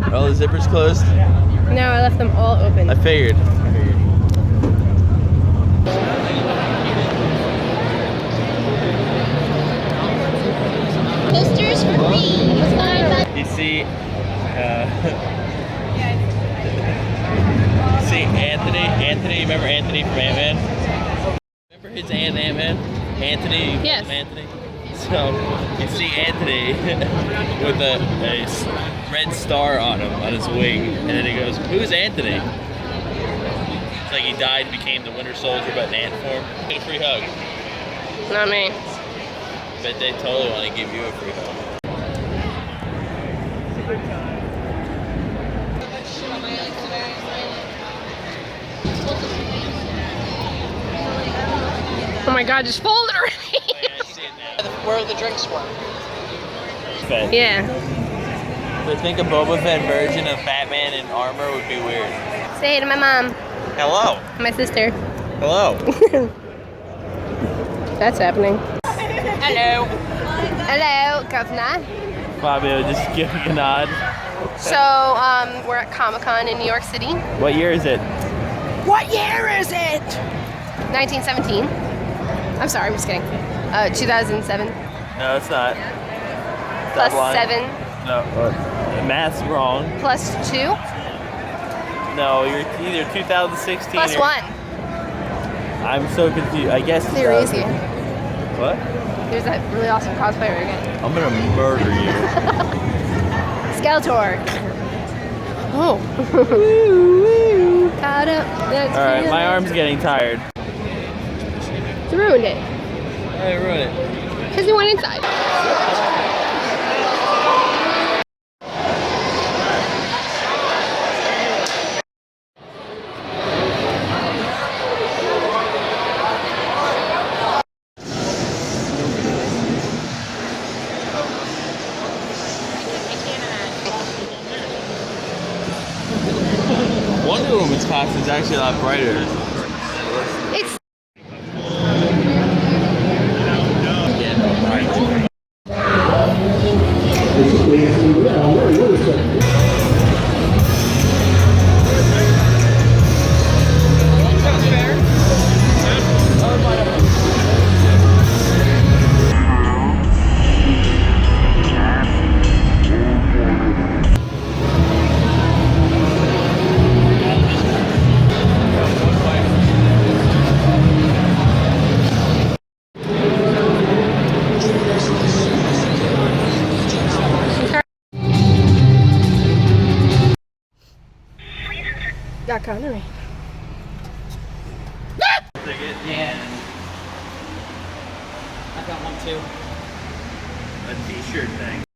Are all the zippers closed? No, I left them all open. I figured. Posters for free. You see, you see Anthony? Anthony, remember Anthony from Ant-Man? Remember his Ant-Man? Anthony? Yes. Anthony? So, you see Anthony with a red star on him, on his wing, and then he goes, "Who's Anthony?" It's like he died and became the Winter Soldier, but in ant form. Get a free hug. Not me. Bet they totally want to give you a free hug. Oh my god, just fold it already. Where the drinks were. Fett. Yeah. But I think a Boba Fett version of Batman in armor would be weird. Say hey to my mom. Hello. My sister. Hello. That's happening. Hello. Hello, governor. Fabio just giving a nod. So, we're at Comic-Con in New York City. What year is it? What year is it? 1917. I'm sorry, I'm just kidding. 2007. No, it's not. Plus Double line. 7. No, math's wrong. Plus 2. No, you're either 2016 Plus or... 1. I'm so confused. I guess... There is you. What? There's that really awesome cosplayer again. I'm gonna murder you. Skeletor. Oh. Alright, my arm's getting tired. You ruined it. I ruined it. Because you went inside. Wonder Woman's costume is actually a lot brighter. It's got Connery. Yeah. I got one too. A t-shirt thing.